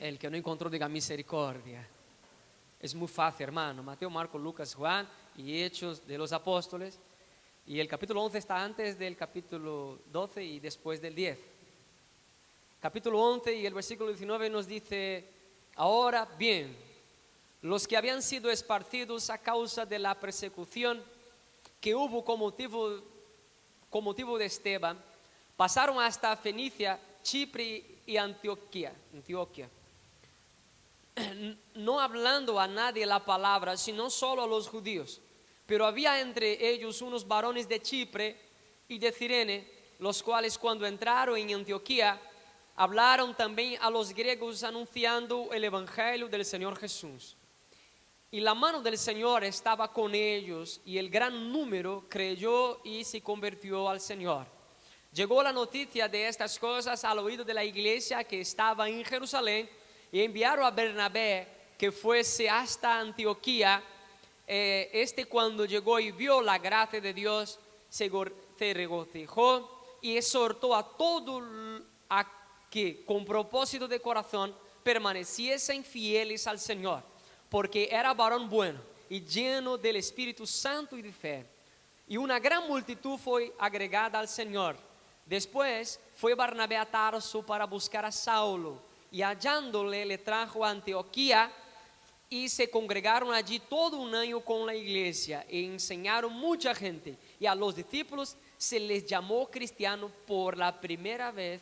El que no encontró, diga misericordia. Es muy fácil, hermano. Mateo, Marcos, Lucas, Juan y Hechos de los Apóstoles. Y el capítulo 11 está antes del capítulo 12 y después del 10. Capítulo 11 y el versículo 19 nos dice: ahora bien, los que habían sido esparcidos a causa de la persecución que hubo con motivo de Esteban, pasaron hasta Fenicia, Chipre y Antioquía, no hablando a nadie la palabra, sino solo a los judíos. Pero había entre ellos unos varones de Chipre y de Cirene, los cuales cuando entraron en Antioquía, hablaron también a los griegos anunciando el evangelio del Señor Jesús. Y la mano del Señor estaba con ellos, y el gran número creyó y se convirtió al Señor. Llegó la noticia de estas cosas al oído de la iglesia que estaba en Jerusalén, y enviaron a Bernabé que fuese hasta Antioquía. Cuando llegó y vio la gracia de Dios, se regocijó y exhortó a todos a que con propósito de corazón permaneciesen fieles al Señor, porque era varón bueno y lleno del Espíritu Santo y de fe. Y una gran multitud fue agregada al Señor. Después fue Bernabé a Tarso para buscar a Saulo, y hallándole le trajo a Antioquía, y se congregaron allí todo un año con la iglesia e enseñaron mucha gente, y a los discípulos se les llamó cristianos por la primera vez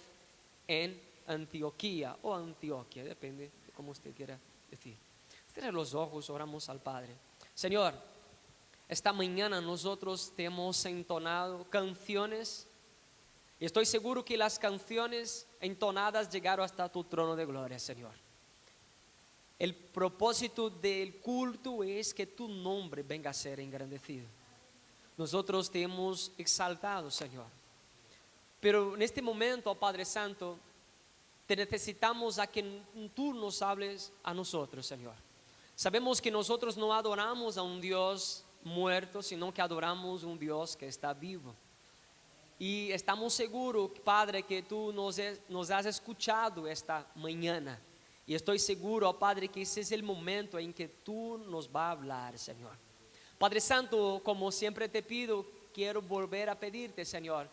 en Antioquía o Antioquia, depende de cómo usted quiera decir. Cierre los ojos, oramos al Padre. Señor, esta mañana nosotros te hemos entonado canciones, y estoy seguro que las canciones entonadas llegaron hasta tu trono de gloria, Señor. El propósito del culto es que tu nombre venga a ser engrandecido. Nosotros te hemos exaltado, Señor. Pero en este momento, oh Padre Santo, te necesitamos a que tú nos hables a nosotros, Señor. Sabemos que nosotros no adoramos a un Dios muerto, sino que adoramos a un Dios que está vivo. Y estamos seguros, Padre, que tú nos has escuchado esta mañana. Y estoy seguro, oh Padre, que ese es el momento en que tú nos vas a hablar, Señor. Padre Santo, como siempre te pido, quiero volver a pedirte, Señor,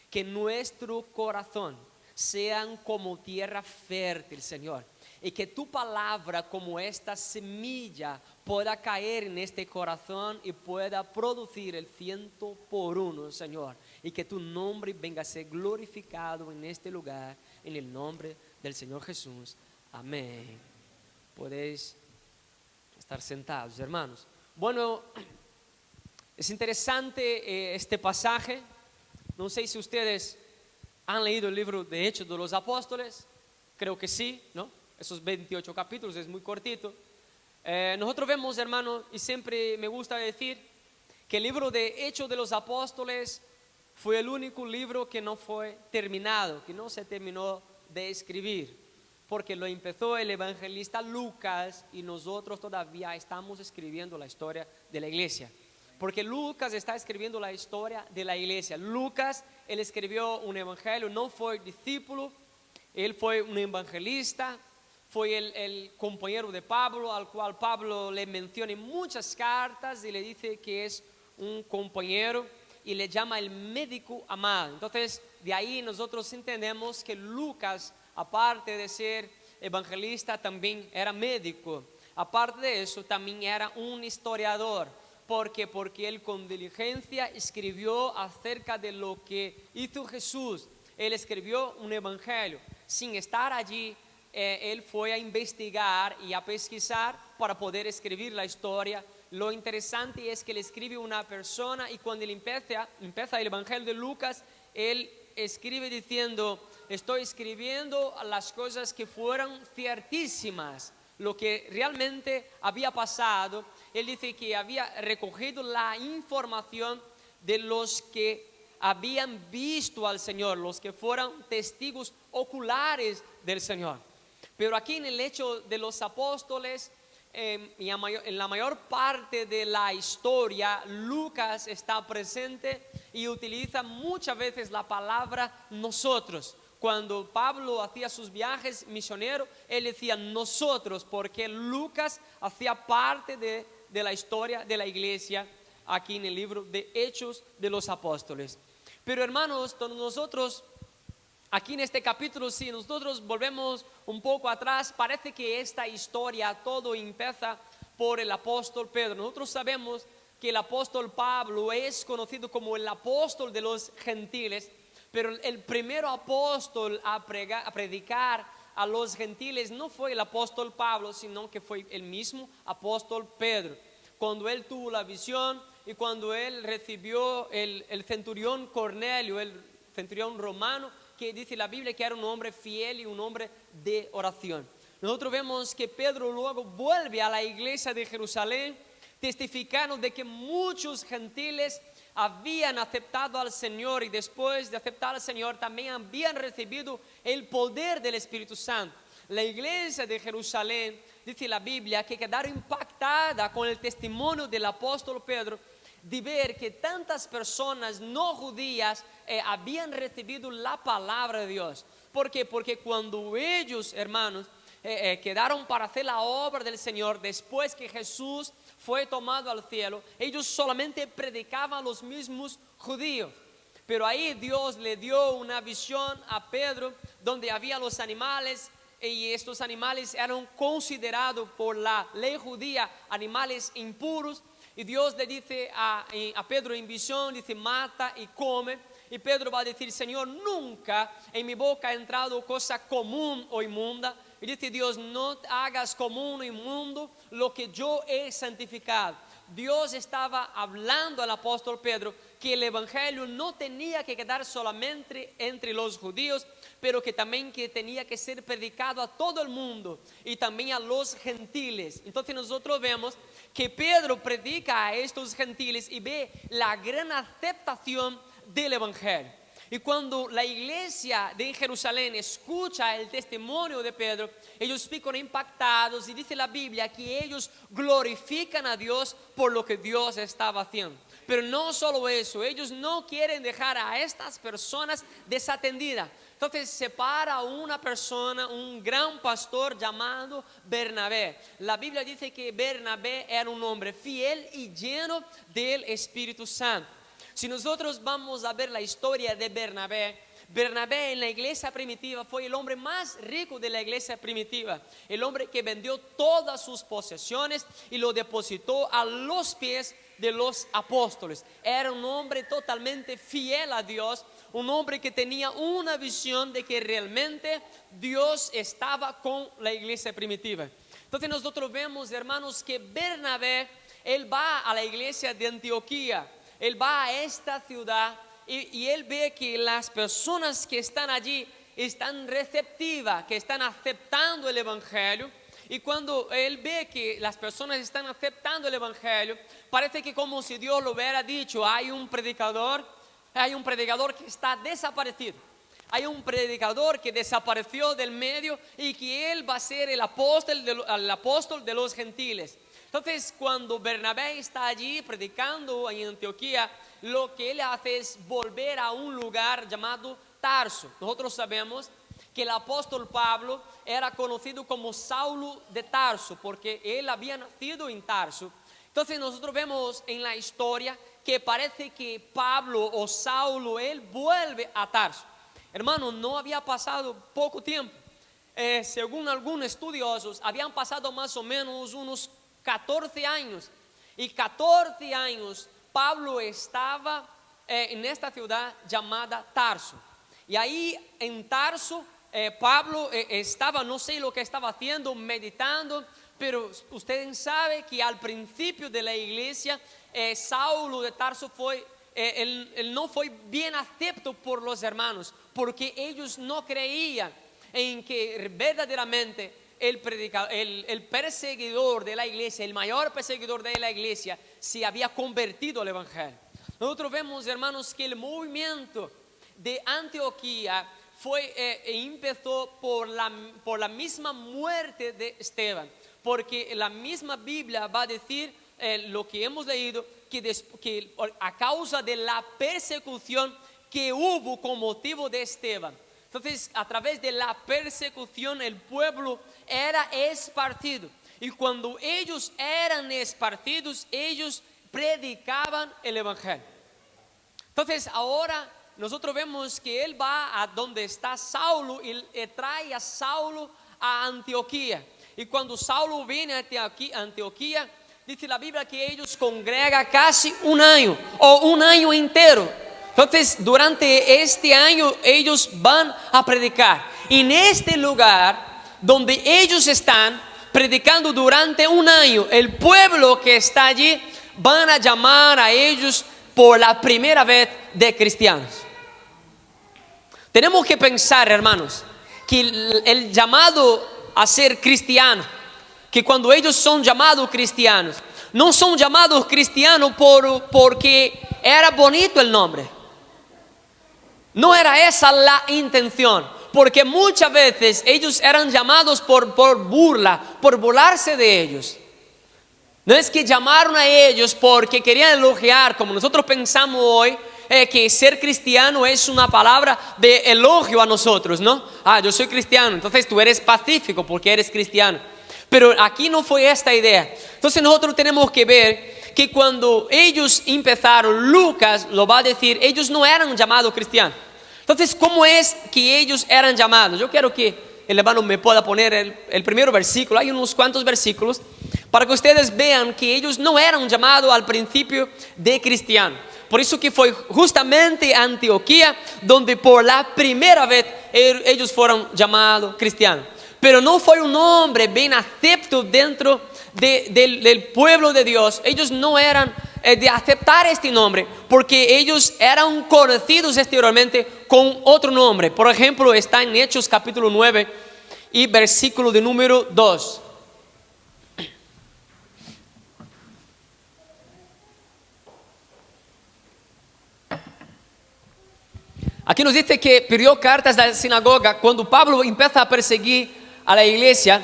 que nuestro corazón sean como tierra fértil, Señor, y que tu palabra, como esta semilla, pueda caer en este corazón y pueda producir el 100%, Señor, y que tu nombre venga a ser glorificado en este lugar, en el nombre del Señor Jesús. Amén. Podéis estar sentados, hermanos. Bueno, es interesante este pasaje. No sé si ustedes han leído el libro de Hechos de los Apóstoles. Creo que sí, ¿no? Esos 28 capítulos, es muy cortito. Nosotros vemos, hermano, y siempre me gusta decir que el libro de Hechos de los Apóstoles fue el único libro que no fue terminado, que no se terminó de escribir, porque lo empezó el evangelista Lucas y nosotros todavía estamos escribiendo la historia de la iglesia. Porque Lucas está escribiendo la historia de la iglesia. Lucas, él escribió un evangelio, no fue discípulo, él fue un evangelista, fue el compañero de Pablo, al cual Pablo le menciona en muchas cartas y le dice que es un compañero y le llama el médico amado. Entonces, de ahí nosotros entendemos que Lucas, aparte de ser evangelista, también era médico. Aparte de eso, también era un historiador. ¿Por qué? Porque él con diligencia escribió acerca de lo que hizo Jesús. Él escribió un evangelio. Sin estar allí, él fue a investigar y a pesquisar para poder escribir la historia. Lo interesante es que le escribe una persona, y cuando él empieza el evangelio de Lucas, él escribe diciendo: estoy escribiendo las cosas que fueron ciertísimas, lo que realmente había pasado. Él dice que había recogido la información de los que habían visto al Señor, los que fueron testigos oculares del Señor. Pero aquí en el Hecho de los Apóstoles, en la mayor parte de la historia, Lucas está presente y utiliza muchas veces la palabra nosotros, cuando Pablo hacía sus viajes misioneros, él decía nosotros, porque Lucas hacía parte de la historia de la iglesia aquí en el libro de Hechos de los Apóstoles. Pero hermanos, nosotros aquí en este capítulo, si nosotros volvemos un poco atrás, parece que esta historia todo empieza por el apóstol Pedro. Nosotros sabemos que el apóstol Pablo es conocido como el apóstol de los gentiles, pero el primer apóstol a predicar a los gentiles no fue el apóstol Pablo, sino que fue el mismo apóstol Pedro. Cuando él tuvo la visión y cuando él recibió el centurión Cornelio, el centurión romano, que dice la Biblia que era un hombre fiel y un hombre de oración. Nosotros vemos que Pedro luego vuelve a la iglesia de Jerusalén, testificando de que muchos gentiles habían aceptado al Señor y después de aceptar al Señor también habían recibido el poder del Espíritu Santo. La iglesia de Jerusalén, dice la Biblia, que quedaron impactada con el testimonio del apóstol Pedro de ver que tantas personas no judías habían recibido la palabra de Dios. ¿Por qué? Porque cuando ellos, hermanos, quedaron para hacer la obra del Señor después que Jesús fue tomado al cielo, ellos solamente predicaban a los mismos judíos. Pero ahí Dios le dio una visión a Pedro donde había los animales y estos animales eran considerados por la ley judía animales impuros. Y Dios le dice a Pedro en visión, dice mata y come. Y Pedro va a decir, Señor, nunca en mi boca ha entrado cosa común o inmunda. Y dice Dios, no hagas común o inmundo lo que yo he santificado. Dios estaba hablando al apóstol Pedro que el evangelio no tenía que quedar solamente entre los judíos, pero que también que tenía que ser predicado a todo el mundo y también a los gentiles. Entonces nosotros vemos que Pedro predica a estos gentiles y ve la gran aceptación del evangelio. Y cuando la iglesia de Jerusalén escucha el testimonio de Pedro, ellos fican impactados y dice la Biblia que ellos glorifican a Dios por lo que Dios estaba haciendo. Pero no solo eso, ellos no quieren dejar a estas personas desatendidas. Entonces separa una persona, un gran pastor llamado Bernabé. La Biblia dice que Bernabé era un hombre fiel y lleno del Espíritu Santo. Si nosotros vamos a ver la historia de Bernabé, Bernabé en la iglesia primitiva fue el hombre más rico de la iglesia primitiva, el hombre que vendió todas sus posesiones y lo depositó a los pies de los apóstoles. Era un hombre totalmente fiel a Dios, un hombre que tenía una visión de que realmente Dios estaba con la iglesia primitiva. Entonces nosotros vemos, hermanos, que Bernabé, él va a la iglesia de Antioquía. Él va a esta ciudad y él ve que las personas que están allí están receptivas, que están aceptando el evangelio. Y cuando él ve que las personas están aceptando el evangelio, parece que como si Dios lo hubiera dicho, hay un predicador que está desaparecido. Hay un predicador que desapareció del medio y que él va a ser el apóstol de los gentiles. Entonces cuando Bernabé está allí predicando en Antioquía, lo que él hace es volver a un lugar llamado Tarso. Nosotros sabemos que el apóstol Pablo era conocido como Saulo de Tarso porque él había nacido en Tarso. Entonces nosotros vemos en la historia que parece que Pablo o Saulo, él vuelve a Tarso. Hermano, no había pasado poco tiempo. Según algunos estudiosos, habían pasado más o menos unos 14 años. Y 14 años Pablo estaba en esta ciudad llamada Tarso. Y ahí en Tarso Pablo estaba, no sé lo que estaba haciendo, meditando. Pero ustedes saben que al principio de la iglesia Saulo de Tarso él no fue bien acepto por los hermanos, porque ellos no creían en que verdaderamente el perseguidor de la iglesia, el mayor perseguidor de la iglesia, se había convertido al evangelio. Nosotros vemos, hermanos, que el movimiento de Antioquía empezó por la misma muerte de Esteban, porque la misma Biblia va a decir lo que hemos leído, que a causa de la persecución que hubo con motivo de Esteban, Entonces, a través de la persecución, el pueblo era esparcido. Y cuando ellos eran esparcidos, ellos predicaban el evangelio. Entonces, ahora nosotros vemos que él va a donde está Saulo y trae a Saulo a Antioquía. Y cuando Saulo viene a Antioquía, dice la Biblia que ellos congregan casi un año o un año entero. Entonces, durante este año ellos van a predicar. Y en este lugar donde ellos están predicando durante un año, el pueblo que está allí van a llamar a ellos por la primera vez de cristianos. Tenemos que pensar, hermanos, que el llamado a ser cristiano, que cuando ellos son llamados cristianos, no son llamados cristianos porque era bonito el nombre. No era esa la intención, porque muchas veces ellos eran llamados por burla, por burlarse de ellos. No es que llamaron a ellos porque querían elogiar, como nosotros pensamos hoy, que ser cristiano es una palabra de elogio a nosotros, ¿no? Yo soy cristiano, entonces tú eres pacífico porque eres cristiano. Pero aquí no fue esta idea. Entonces nosotros tenemos que ver que cuando ellos empezaron, Lucas lo va a decir, ellos no eran llamados cristianos. Entonces, ¿cómo es que ellos eran llamados? Yo quiero que el hermano me pueda poner el primer versículo. Hay unos cuantos versículos para que ustedes vean que ellos no eran llamados al principio de cristianos. Por eso que fue justamente Antioquía donde por la primera vez ellos fueron llamados cristianos. Pero no fue un nombre bien acepto dentro del pueblo de Dios. Ellos no eran de aceptar este nombre porque ellos eran conocidos exteriormente con otro nombre. Por ejemplo, está en Hechos capítulo 9 y versículo de número 2. Aquí nos dice que pidió cartas de la sinagoga. Cuando Pablo empieza a perseguir a la iglesia,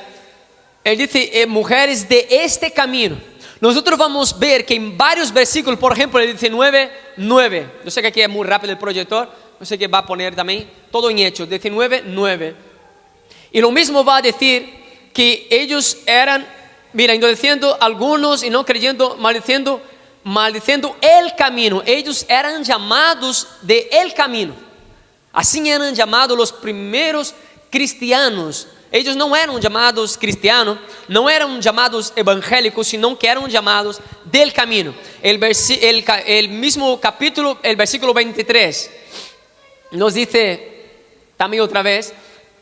él dice, mujeres de este camino. Nosotros vamos a ver que en varios versículos, por ejemplo, el 19:9. Yo sé que aquí es muy rápido el proyector, yo sé que va a poner también todo en Hechos, 19:9. Y lo mismo va a decir que ellos eran, mira, endureciendo algunos y no creyendo, maldiciendo el camino. Ellos eran llamados de el camino. Así eran llamados los primeros cristianos. Ellos no eran llamados cristianos, no eran llamados evangélicos, sino que eran llamados del camino. El mismo capítulo, el versículo 23, nos dice también otra vez,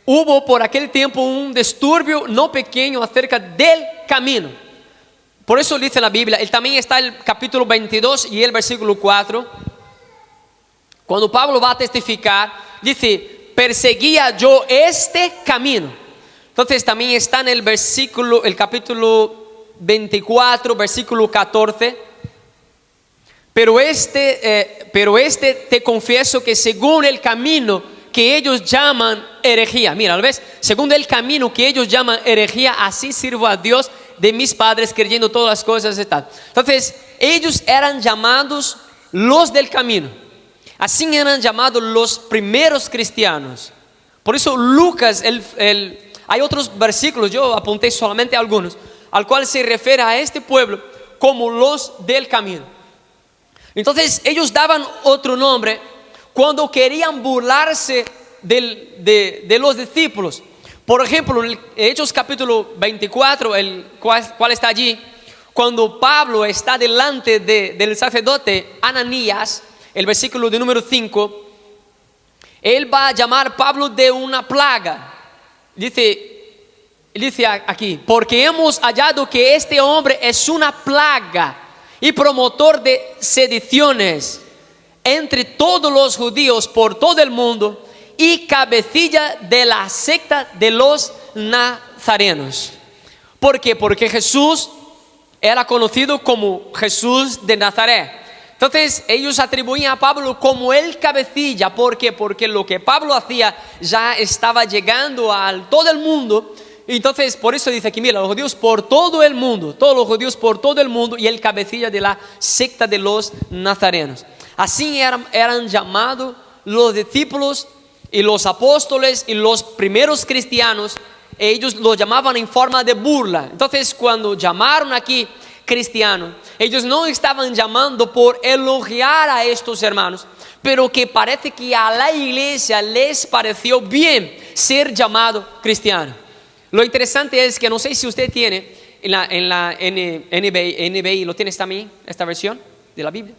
hubo por aquel tiempo un disturbio no pequeño acerca del camino. Por eso dice la Biblia, también está el capítulo 22 y el versículo 4. Cuando Pablo va a testificar, dice, perseguía yo este camino. Entonces también está en el capítulo 24, versículo 14. Pero este te confieso que según el camino que ellos llaman herejía. Mira, ¿ves? Según el camino que ellos llaman herejía, así sirvo a Dios de mis padres creyendo todas las cosas y tal. Entonces ellos eran llamados los del camino. Así eran llamados los primeros cristianos. Por eso Lucas, hay otros versículos, yo apunté solamente algunos, al cual se refiere a este pueblo como los del camino. Entonces ellos daban otro nombre cuando querían burlarse de los discípulos. Por ejemplo, en Hechos capítulo 24, el cual está allí, cuando Pablo está delante del sacerdote Ananías, el versículo de número 5, él va a llamar a Pablo de una plaga. Dice aquí, porque hemos hallado que este hombre es una plaga y promotor de sediciones entre todos los judíos por todo el mundo y cabecilla de la secta de los nazarenos. ¿Por qué? Porque Jesús era conocido como Jesús de Nazaret. Entonces ellos atribuían a Pablo como el cabecilla. ¿Por qué? Porque lo que Pablo hacía ya estaba llegando a todo el mundo. Entonces por eso dice aquí, mira, los judíos por todo el mundo, todos los judíos por todo el mundo y el cabecilla de la secta de los nazarenos. Así eran llamados los discípulos y los apóstoles y los primeros cristianos, ellos lo llamaban en forma de burla. Entonces, cuando llamaron aquí cristianos, ellos no estaban llamando por elogiar a estos hermanos, pero que parece que a la iglesia les pareció bien ser llamado cristiano. Lo interesante es que no sé si usted tiene en la NBI, ¿lo tienes también esta versión de la Biblia?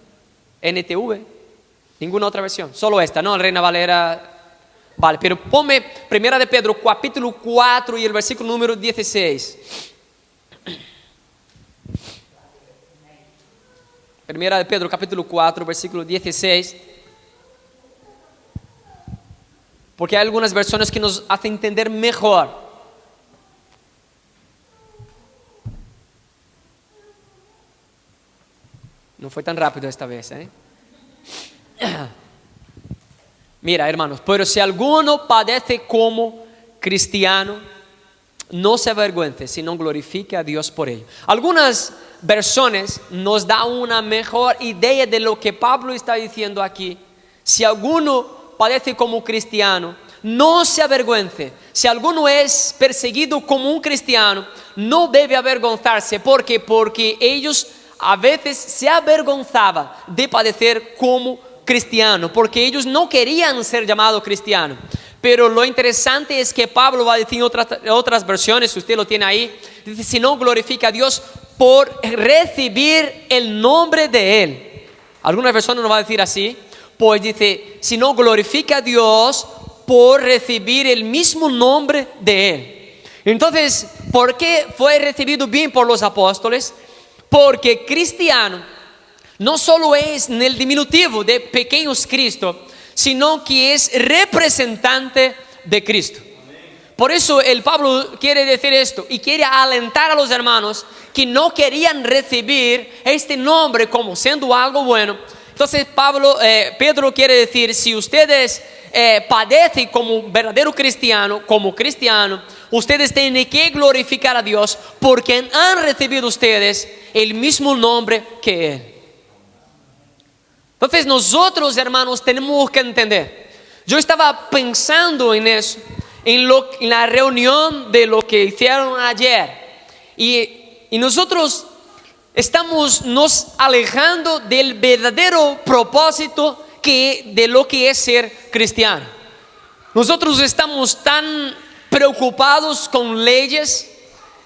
NTV, ninguna otra versión, solo esta, ¿no? Reina Valera. Vale, pero ponme 1 de Pedro capítulo 4 y el versículo número 16. 1 de Pedro capítulo 4, versículo 16. Porque hay algunas versiones que nos hacen entender mejor. No fue tan rápido esta vez, ¿eh? Mira, hermanos, pero si alguno padece como cristiano, no se avergüence, sino glorifique a Dios por ello. Algunas versiones nos dan una mejor idea de lo que Pablo está diciendo aquí. Si alguno padece como cristiano, no se avergüence. Si alguno es perseguido como un cristiano, no debe avergonzarse. ¿Por qué? Porque ellos a veces se avergonzaban de padecer como cristiano, porque ellos no querían ser llamados cristianos. Pero lo interesante es que Pablo va a decir en otras versiones, si usted lo tiene ahí, dice, si no glorifica a Dios por recibir el nombre de Él. Algunas versiones no va a decir así, pues dice, si no glorifica a Dios por recibir el mismo nombre de Él. Entonces, ¿por qué fue recibido bien por los apóstoles? Porque cristiano no solo es en el diminutivo de pequeños Cristo, sino que es representante de Cristo. Por eso el Pablo quiere decir esto y quiere alentar a los hermanos que no querían recibir este nombre como siendo algo bueno. Entonces Pedro quiere decir, si ustedes padecen como un verdadero cristiano, como cristiano, ustedes tienen que glorificar a Dios porque han recibido ustedes el mismo nombre que Él. Entonces nosotros, hermanos, tenemos que entender. Yo estaba pensando en eso, en la reunión de lo que hicieron ayer. Y nosotros estamos nos alejando del verdadero propósito de lo que es ser cristiano. Nosotros estamos tan preocupados con leyes,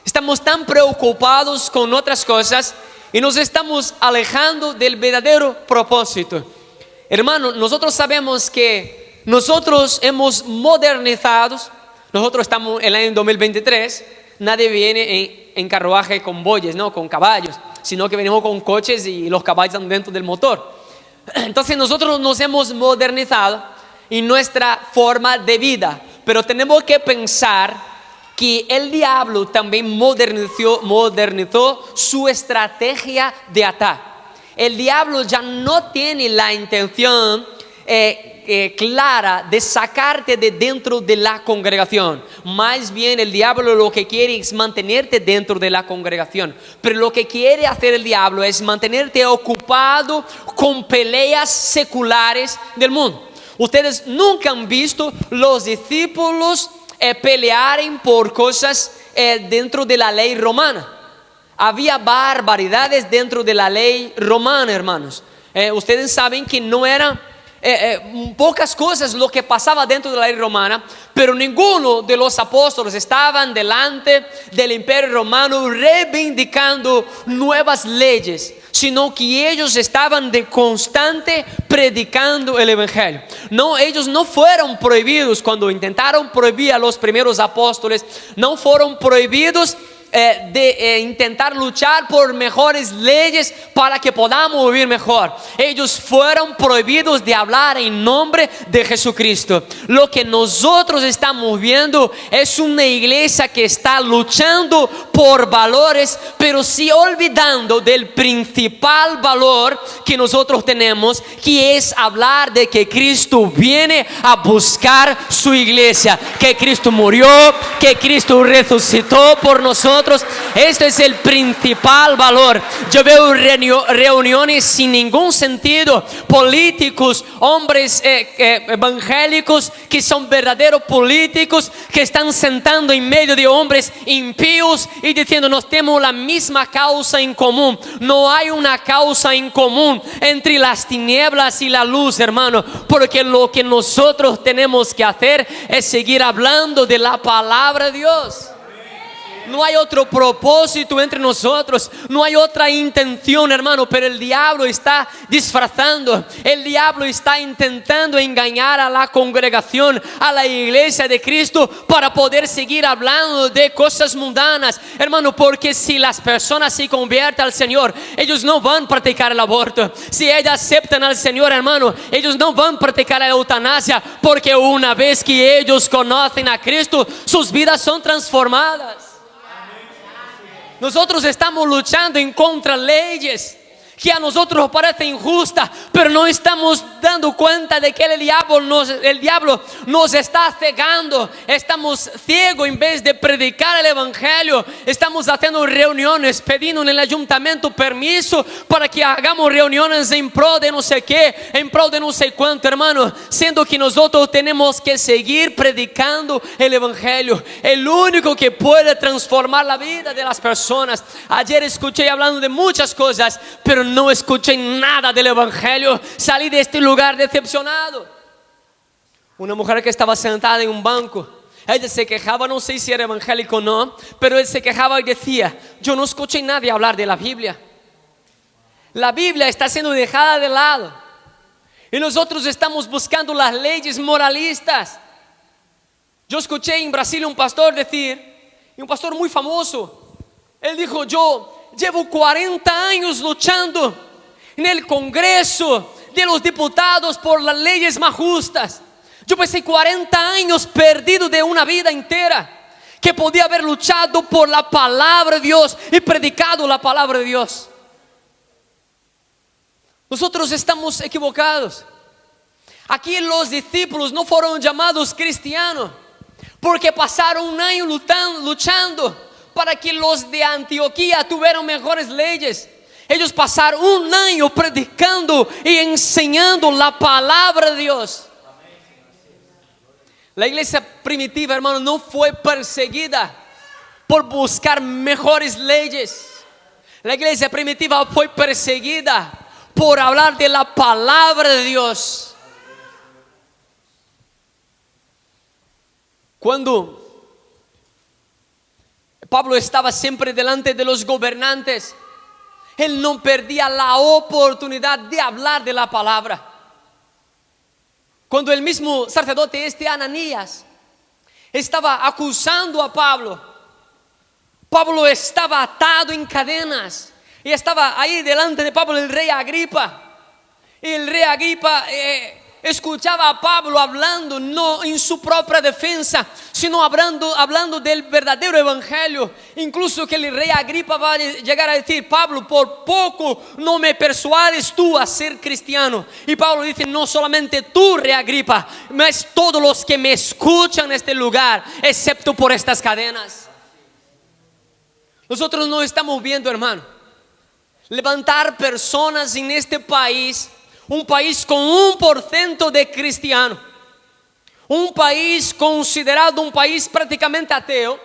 estamos tan preocupados con otras cosas, y nos estamos alejando del verdadero propósito. Hermano, nosotros sabemos que nosotros hemos modernizado. Nosotros estamos en el año 2023. Nadie viene en carruaje con bueyes, ¿no? Con caballos, sino que venimos con coches y los caballos están dentro del motor. Entonces nosotros nos hemos modernizado en nuestra forma de vida. Pero tenemos que pensar que el diablo también modernizó su estrategia de ataque. El diablo ya no tiene la intención clara de sacarte de dentro de la congregación. Más bien el diablo lo que quiere es mantenerte dentro de la congregación. Pero lo que quiere hacer el diablo es mantenerte ocupado con peleas seculares del mundo. Ustedes nunca han visto los discípulos pelearen por cosas dentro de la ley romana. Había barbaridades dentro de la ley romana, hermanos. Ustedes saben que no eran pocas cosas lo que pasaba dentro de la ley romana, pero ninguno de los apóstoles estaban delante del imperio romano reivindicando nuevas leyes, sino que ellos estaban de constante predicando el evangelio. No, ellos no fueron prohibidos cuando intentaron prohibir a los primeros apóstoles, no fueron prohibidos de intentar luchar por mejores leyes para que podamos vivir mejor. Ellos fueron prohibidos de hablar en nombre de Jesucristo. Lo que nosotros estamos viendo es una iglesia que está luchando por valores, pero sí olvidando del principal valor que nosotros tenemos, que es hablar de que Cristo viene a buscar su iglesia, que Cristo murió, que Cristo resucitó por nosotros, nosotros. Esto es el principal valor. Yo veo reuniones sin ningún sentido, políticos, hombres evangélicos que son verdaderos políticos, que están sentando en medio de hombres impíos y diciendo: nos tenemos la misma causa en común. No hay una causa en común entre las tinieblas y la luz, hermano, porque lo que nosotros tenemos que hacer es seguir hablando de la palabra de Dios. No hay otro propósito entre nosotros, no hay otra intención, hermano, pero el diablo está disfrazando, el diablo está intentando engañar a la congregación, a la iglesia de Cristo, para poder seguir hablando de cosas mundanas, hermano, porque si las personas se convierten al Señor, ellos no van a practicar el aborto. Si ellas aceptan al Señor, hermano, ellos no van a practicar la eutanasia, porque una vez que ellos conocen a Cristo, sus vidas son transformadas. Nosotros estamos luchando en contra leyes que a nosotros nos parecen injustas, pero no estamos dando cuenta de que el diablo nos está cegando. Estamos ciegos en vez de predicar el evangelio. Estamos haciendo reuniones, pidiendo en el ayuntamiento permiso para que hagamos reuniones en pro de no sé qué, en pro de no sé cuánto, hermano, siendo que nosotros tenemos que seguir predicando el evangelio, el único que puede transformar la vida de las personas. Ayer escuché hablando de muchas cosas, pero no escuché nada del evangelio. Salí de este lugar decepcionado. Una mujer que estaba sentada en un banco, ella se quejaba, no sé si era evangélico o no, pero él se quejaba y decía: yo no escuché a nadie hablar de la Biblia. La Biblia está siendo dejada de lado y nosotros estamos buscando las leyes moralistas. Yo escuché en Brasil un pastor decir, y un pastor muy famoso, él dijo: yo llevo 40 años luchando en el Congreso de los Diputados por las leyes más justas. Yo pasé 40 años perdido de una vida entera que podía haber luchado por la palabra de Dios y predicado la palabra de Dios. Nosotros estamos equivocados. Aquí los discípulos no fueron llamados cristianos porque pasaron un año luchando para que los de Antioquía tuvieran mejores leyes. Ellos pasaron un año predicando y enseñando la palabra de Dios. La iglesia primitiva, hermano, no fue perseguida por buscar mejores leyes. La iglesia primitiva fue perseguida por hablar de la palabra de Dios. Cuando Pablo estaba siempre delante de los gobernantes, él no perdía la oportunidad de hablar de la palabra. Cuando el mismo sacerdote Ananías estaba acusando a Pablo, Pablo estaba atado en cadenas y estaba ahí delante de Pablo el rey Agripa. Y el rey Agripa escuchaba a Pablo hablando no en su propia defensa, sino hablando del verdadero evangelio. Incluso que el rey Agripa va a llegar a decir: Pablo, por poco no me persuades tú a ser cristiano. Y Pablo dice: no solamente tú, rey Agripa, mas todos los que me escuchan en este lugar, excepto por estas cadenas. Nosotros no estamos viendo, hermano, levantar personas en este país, un país con 1% de cristianos, un país considerado un país prácticamente ateo,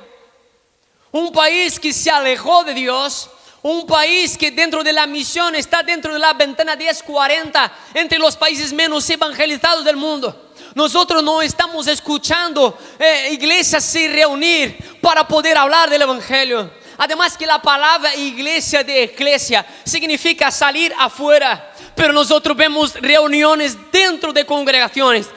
un país que se alejó de Dios, un país que dentro de la misión está dentro de la ventana 1040 entre los países menos evangelizados del mundo. Nosotros no estamos escuchando iglesias se reunir para poder hablar del evangelio. Además que la palabra iglesia de eclesia significa salir afuera. Pero nosotros vemos reuniones dentro de congregaciones,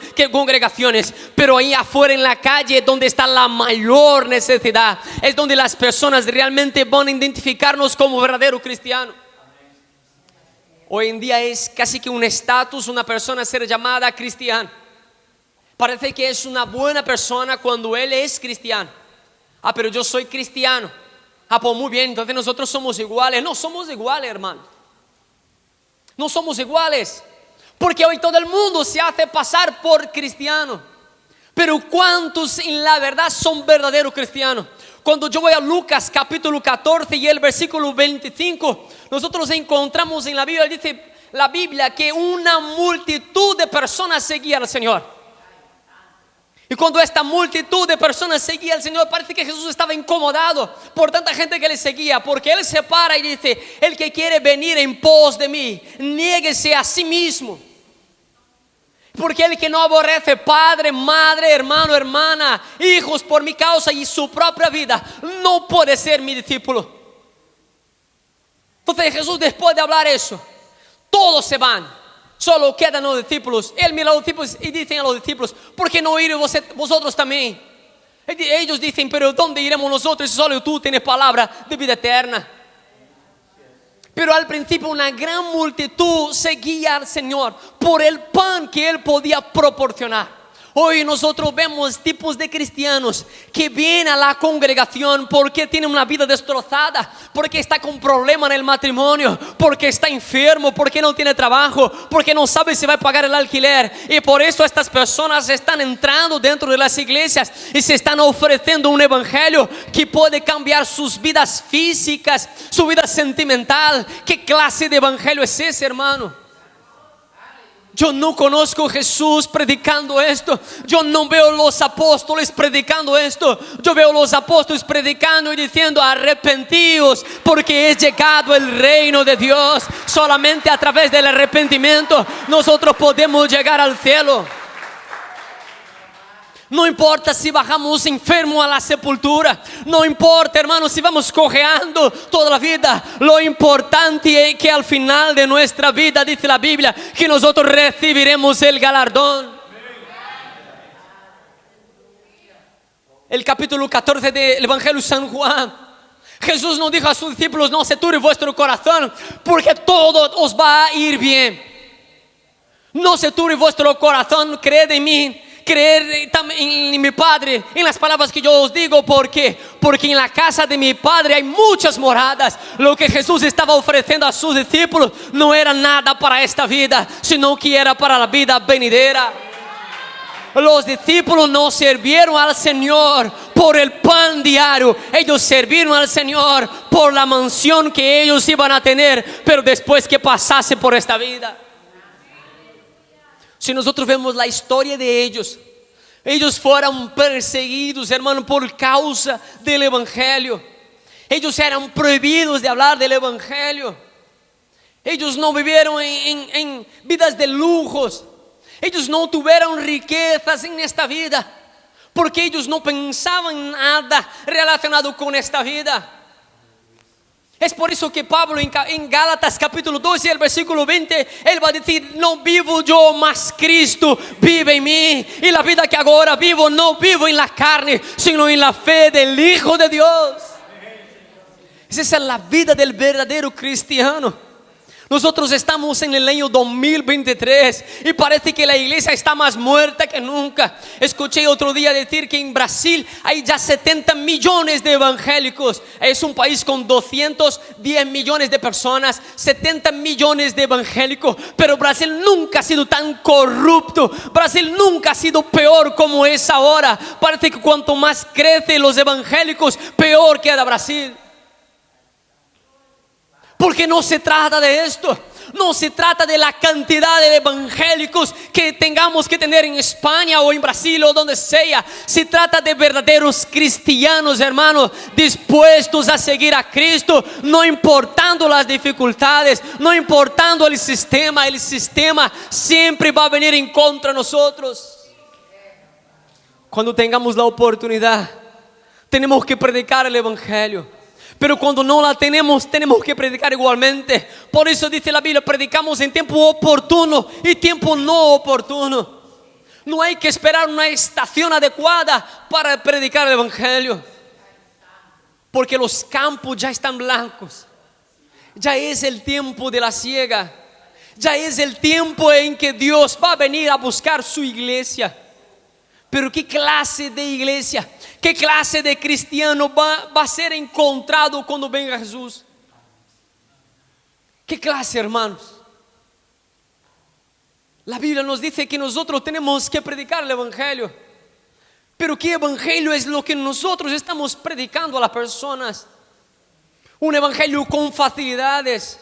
pero ahí afuera en la calle donde está la mayor necesidad, es donde las personas realmente van a identificarnos como verdadero cristiano. Hoy en día es casi que un estatus una persona ser llamada cristiana. Parece que es una buena persona cuando él es cristiano. Pero yo soy cristiano. Pues muy bien, entonces nosotros somos iguales. No somos iguales, hermano. No somos iguales, porque hoy todo el mundo se hace pasar por cristiano, Pero ¿cuántos en la verdad son verdaderos cristianos? Cuando yo voy a Lucas capítulo 14 y el versículo 25, nosotros encontramos en la Biblia, dice la Biblia, que una multitud de personas seguía al Señor. Y cuando esta multitud de personas seguía al Señor, parece que Jesús estaba incomodado por tanta gente que le seguía, porque Él se para y dice: el que quiere venir en pos de mí, niéguese a sí mismo. Porque el que no aborrece padre, madre, hermano, hermana, hijos por mi causa y su propia vida, no puede ser mi discípulo. Entonces Jesús, después de hablar eso, todos se van, solo quedan los discípulos. Él mira a los discípulos y dicen a los discípulos: ¿por qué no ir vosotros también? Ellos dicen: pero ¿dónde iremos nosotros si solo tú tienes palabra de vida eterna? Pero al principio una gran multitud seguía al Señor por el pan que Él podía proporcionar. Hoy nosotros vemos tipos de cristianos que vienen a la congregación porque tienen una vida destrozada, porque está con problemas en el matrimonio, porque está enfermo, porque no tiene trabajo, porque no sabe si va a pagar el alquiler. Y por eso estas personas están entrando dentro de las iglesias y se están ofreciendo un evangelio que puede cambiar sus vidas físicas, su vida sentimental. ¿Qué clase de evangelio es ese, hermano? Yo no conozco a Jesús predicando esto. Yo no veo los apóstoles predicando esto. Yo veo los apóstoles predicando y diciendo: arrepentíos, porque es llegado el reino de Dios. Solamente a través del arrepentimiento nosotros podemos llegar al cielo. No importa si bajamos enfermo a la sepultura, no importa, hermanos, si vamos cojeando toda la vida. Lo importante es que al final de nuestra vida, dice la Biblia, que nosotros recibiremos el galardón. El capítulo 14 del Evangelio de San Juan, Jesús nos dijo a sus discípulos: no se turbe vuestro corazón, porque todo os va a ir bien. No se turbe vuestro corazón, creed en mí, creer en mi Padre, en las palabras que yo os digo. Porque en la casa de mi Padre hay muchas moradas. Lo que Jesús estaba ofreciendo a sus discípulos no era nada para esta vida, sino que era para la vida venidera. Los discípulos no sirvieron al Señor por el pan diario, ellos sirvieron al Señor por la mansión que ellos iban a tener, pero después que pasase por esta vida. Si nosotros vemos la historia de ellos, ellos fueron perseguidos, hermano, por causa del evangelio. Ellos eran prohibidos de hablar del evangelio. Ellos no vivieron en vidas de lujos. Ellos no tuvieron riquezas en esta vida, porque ellos no pensaban nada relacionado con esta vida. Es por eso que Pablo en Gálatas capítulo 12 el versículo 20, él va a decir: no vivo yo, mas Cristo vive en mí. Y la vida que ahora vivo, no vivo en la carne, sino en la fe del Hijo de Dios. Esa es la vida del verdadero cristiano. Nosotros estamos en el año 2023 y parece que la iglesia está más muerta que nunca. Escuché otro día decir que en Brasil hay ya 70 millones de evangélicos. Es un país con 210 millones de personas, 70 millones de evangélicos. Pero Brasil nunca ha sido tan corrupto. Brasil nunca ha sido peor como es ahora. Parece que cuanto más crecen los evangélicos, peor queda Brasil. Porque no se trata de esto, no se trata de la cantidad de evangélicos que tengamos que tener en España o en Brasil o donde sea. Se trata de verdaderos cristianos, hermanos, dispuestos a seguir a Cristo, no importando las dificultades, no importando el sistema siempre va a venir en contra de nosotros. Cuando tengamos la oportunidad, tenemos que predicar el evangelio. Pero cuando no la tenemos, tenemos que predicar igualmente. Por eso dice la Biblia: predicamos en tiempo oportuno y tiempo no oportuno. No hay que esperar una estación adecuada para predicar el evangelio, porque los campos ya están blancos. Ya es el tiempo de la siega. Ya es el tiempo en que Dios va a venir a buscar su iglesia. Pero ¿qué clase de iglesia, qué clase de cristiano va a ser encontrado cuando venga Jesús? ¿Qué clase, hermanos? La Biblia nos dice que nosotros tenemos que predicar el evangelio. Pero ¿qué evangelio es lo que nosotros estamos predicando a las personas? Un evangelio con facilidades,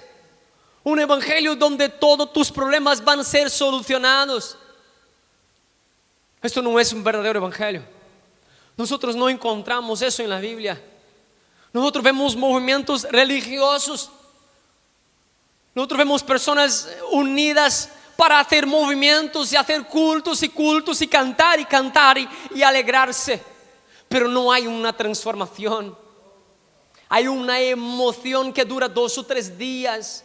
un evangelio donde todos tus problemas van a ser solucionados. Esto no es un verdadero evangelio. Nosotros no encontramos eso en la Biblia. Nosotros vemos movimientos religiosos. Nosotros vemos personas unidas para hacer movimientos y hacer cultos y cantar y alegrarse. Pero no hay una transformación. Hay una emoción que dura 2 o 3 días.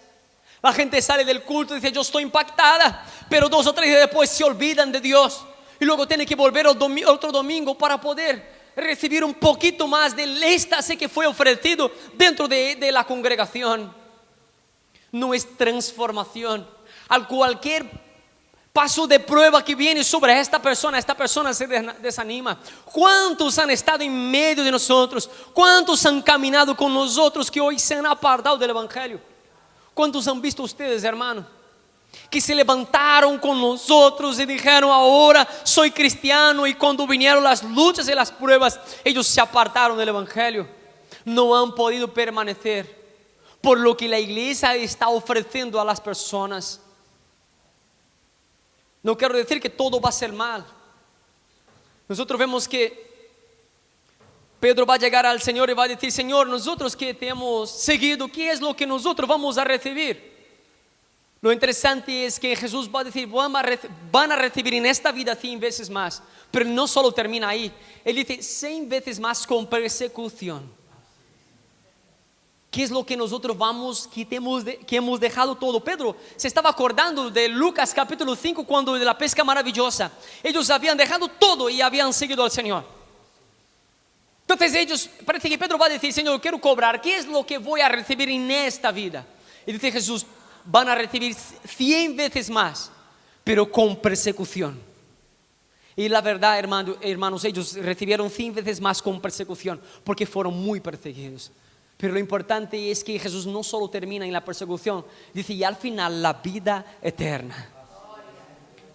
La gente sale del culto y dice: yo estoy impactada, pero 2 o 3 días después se olvidan de Dios. Y luego tiene que volver otro domingo para poder recibir un poquito más del éxtasis que fue ofrecido dentro de la congregación. No es transformación. Al cualquier paso de prueba que viene sobre esta persona se desanima. ¿Cuántos han estado en medio de nosotros? ¿Cuántos han caminado con nosotros que hoy se han apartado del evangelio? ¿Cuántos han visto ustedes, hermano, que se levantaron con nosotros y dijeron: ahora soy cristiano, y cuando vinieron las luchas y las pruebas, ellos se apartaron del evangelio? No han podido permanecer por lo que la iglesia está ofreciendo a las personas. No quiero decir que todo va a ser mal. Nosotros vemos que Pedro va a llegar al Señor y va a decir: Señor, nosotros que te hemos seguido, ¿qué es lo que nosotros vamos a recibir? Lo interesante es que Jesús va a decir: van a recibir en esta vida 100 veces más. Pero no solo termina ahí. Él dice 100 veces más con persecución. ¿Qué es lo que nosotros que hemos dejado todo? Pedro se estaba acordando de Lucas capítulo 5, cuando de la pesca maravillosa. Ellos habían dejado todo y habían seguido al Señor. Entonces parece que Pedro va a decir: Señor, quiero cobrar. ¿Qué es lo que voy a recibir en esta vida? Y dice Jesús: van a recibir 100 veces más, pero con persecución. Y la verdad, hermanos, ellos recibieron 100 veces más con persecución, porque fueron muy perseguidos. Pero lo importante es que Jesús no solo termina en la persecución, dice: y al final la vida eterna.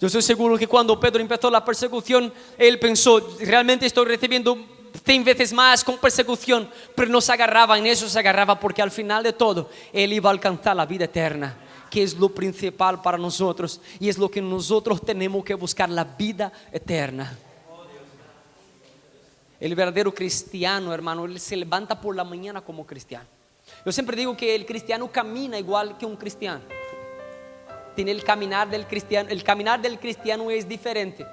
Yo estoy seguro que cuando Pedro empezó la persecución, él pensó: realmente estoy recibiendo 100 veces más con persecución. Pero no se agarraba en eso, se agarraba porque al final de todo él iba a alcanzar la vida eterna, que es lo principal para nosotros, y es lo que nosotros tenemos que buscar, la vida eterna. El verdadero cristiano, hermano, él se levanta por la mañana como cristiano. Yo siempre digo que el cristiano camina igual que un cristiano. Tiene el caminar del cristiano es diferente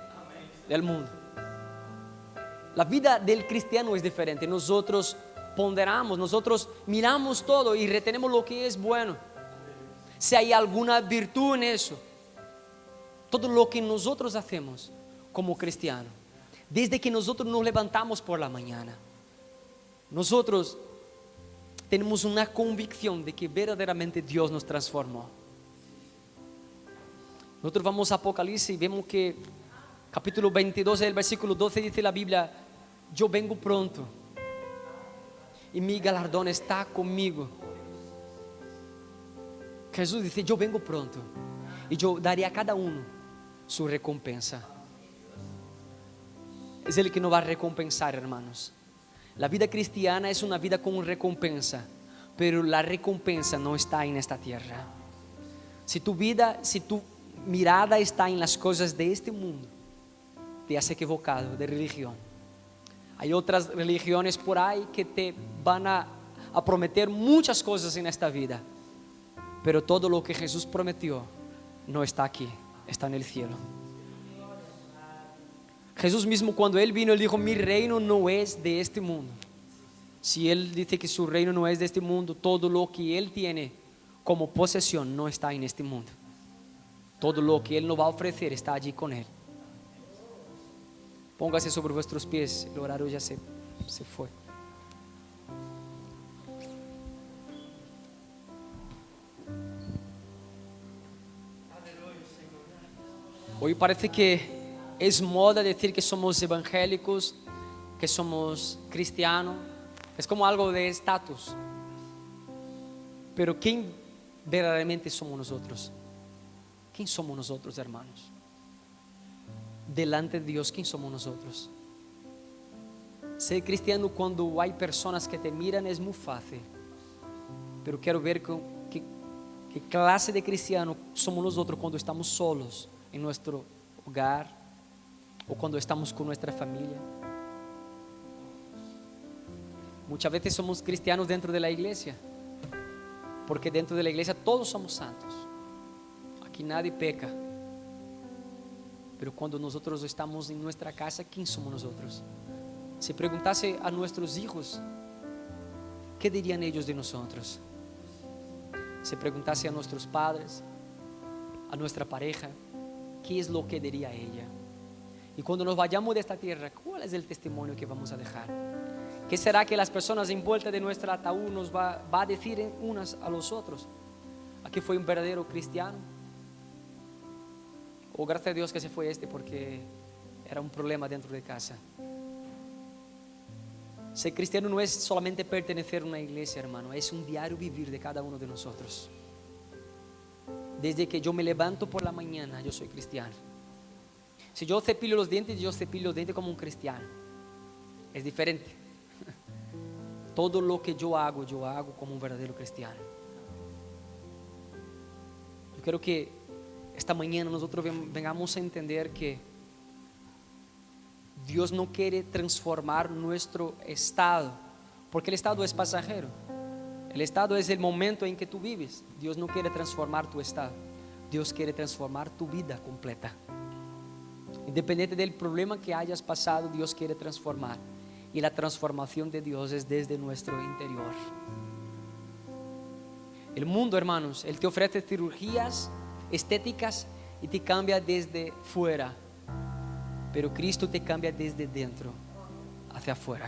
del mundo. La vida del cristiano es diferente. Nosotros ponderamos, nosotros miramos todo y retenemos lo que es bueno. Si hay alguna virtud en eso, todo lo que nosotros hacemos como cristianos, desde que nosotros nos levantamos por la mañana, nosotros tenemos una convicción de que verdaderamente Dios nos transformó. Nosotros vamos a Apocalipsis y vemos que capítulo 22, el versículo 12 dice la Biblia: yo vengo pronto y mi galardón está conmigo. Jesús dice: yo vengo pronto y yo daré a cada uno su recompensa. Es Él que nos va a recompensar, hermanos. La vida cristiana es una vida con recompensa, pero la recompensa no está en esta tierra. Si tu mirada está en las cosas de este mundo, te has equivocado de religión. Hay otras religiones por ahí que te van a prometer muchas cosas en esta vida, pero todo lo que Jesús prometió no está aquí, está en el cielo. Jesús mismo, cuando Él vino, Él dijo: mi reino no es de este mundo. Si Él dice que su reino no es de este mundo, todo lo que Él tiene como posesión no está en este mundo. Todo lo que Él nos va a ofrecer está allí con Él. Póngase sobre vuestros pies, el horario ya se fue. Hoy parece que es moda decir que somos evangélicos, que somos cristianos. Es como algo de estatus. Pero ¿quién verdaderamente somos nosotros? ¿Quién somos nosotros, hermanos? Delante de Dios, ¿quién somos nosotros? Ser cristiano cuando hay personas que te miran es muy fácil, pero quiero ver qué clase de cristiano somos nosotros cuando estamos solos en nuestro hogar o cuando estamos con nuestra familia. Muchas veces somos cristianos dentro de la iglesia, porque dentro de la iglesia todos somos santos. Aquí nadie peca. Pero cuando nosotros estamos en nuestra casa, ¿quién somos nosotros? Si preguntase a nuestros hijos, ¿qué dirían ellos de nosotros? Si preguntase a nuestros padres, a nuestra pareja, ¿qué es lo que diría ella? Y cuando nos vayamos de esta tierra, ¿cuál es el testimonio que vamos a dejar? ¿Qué será que las personas envueltas de nuestro ataúd nos va a decir unas a los otros? ¿Aquí fue un verdadero cristiano? O gracias a Dios que se fue porque era un problema dentro de casa. Ser cristiano no es solamente pertenecer a una iglesia, hermano, es un diario vivir de cada uno de nosotros. Desde que yo me levanto por la mañana, yo soy cristiano. Si yo cepillo los dientes, yo cepillo los dientes como un cristiano. Es diferente. Todo lo que yo hago como un verdadero cristiano. Yo quiero que esta mañana nosotros vengamos a entender que Dios no quiere transformar nuestro estado, porque el estado es pasajero. El estado es el momento en que tú vives. Dios no quiere transformar tu estado. Dios quiere transformar tu vida completa. Independiente del problema que hayas pasado, Dios quiere transformar. Y la transformación de Dios es desde nuestro interior. El mundo, hermanos, Él te ofrece cirugías estéticas y te cambia desde fuera, pero Cristo te cambia desde dentro hacia afuera.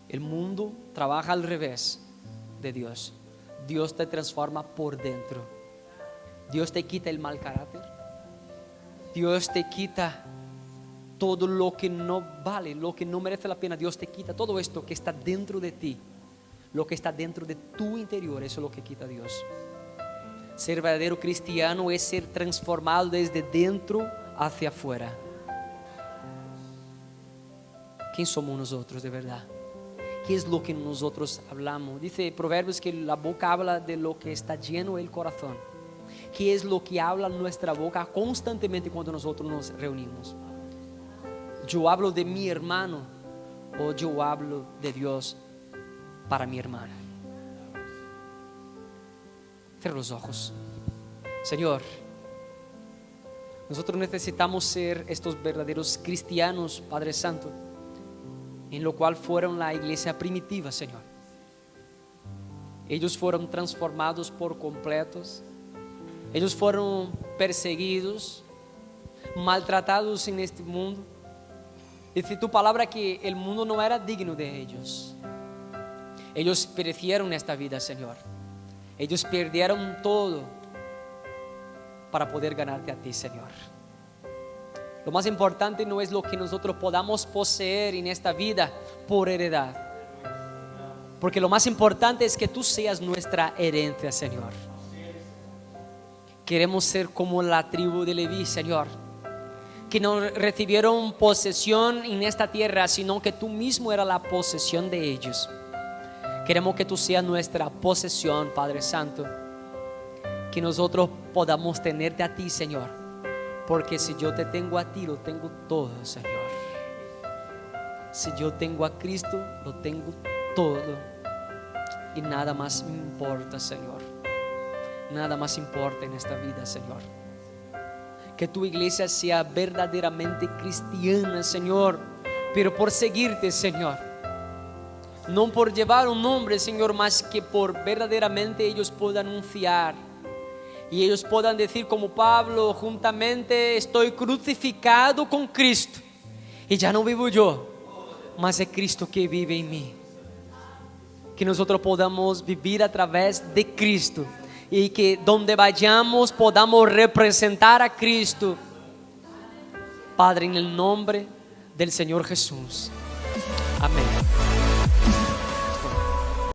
El mundo trabaja al revés de Dios. Dios te transforma por dentro. Dios te quita el mal carácter. Dios te quita todo lo que no vale, lo que no merece la pena. Dios te quita todo esto que está dentro de ti. Lo que está dentro de tu interior, eso es lo que quita Dios. Ser verdadero cristiano es ser transformado desde dentro hacia afuera. ¿Quién somos nosotros de verdad? ¿Qué es lo que nosotros hablamos? Dice Proverbios que la boca habla de lo que está lleno el corazón. ¿Qué es lo que habla nuestra boca constantemente cuando nosotros nos reunimos? Yo hablo de mi hermano o yo hablo de Dios para mi hermana. Cierra los ojos. Señor, nosotros necesitamos ser estos verdaderos cristianos, Padre Santo, en lo cual fueron la iglesia primitiva, Señor. Ellos fueron transformados por completos. Ellos fueron perseguidos, maltratados en este mundo. Dice tu palabra que el mundo no era digno de ellos. Ellos perecieron esta vida, Señor. Ellos perdieron todo para poder ganarte a ti, Señor. Lo más importante no es lo que nosotros podamos poseer en esta vida por heredad, porque lo más importante es que tú seas nuestra herencia, Señor. Queremos ser como la tribu de Leví, Señor, que no recibieron posesión en esta tierra, sino que tú mismo eras la posesión de ellos. Queremos que tú seas nuestra posesión, Padre Santo. Que nosotros podamos tenerte a ti, Señor. Porque si yo te tengo a ti, lo tengo todo, Señor. Si yo tengo a Cristo, lo tengo todo. Y nada más me importa, Señor. Nada más importa en esta vida, Señor. Que tu iglesia sea verdaderamente cristiana, Señor. Pero por seguirte, Señor. No por llevar un nombre, Señor, más que por verdaderamente ellos puedan anunciar. Y ellos puedan decir como Pablo, juntamente estoy crucificado con Cristo. Y ya no vivo yo, mas es Cristo que vive en mí. Que nosotros podamos vivir a través de Cristo. Y que donde vayamos podamos representar a Cristo. Padre, en el nombre del Señor Jesús. Amén.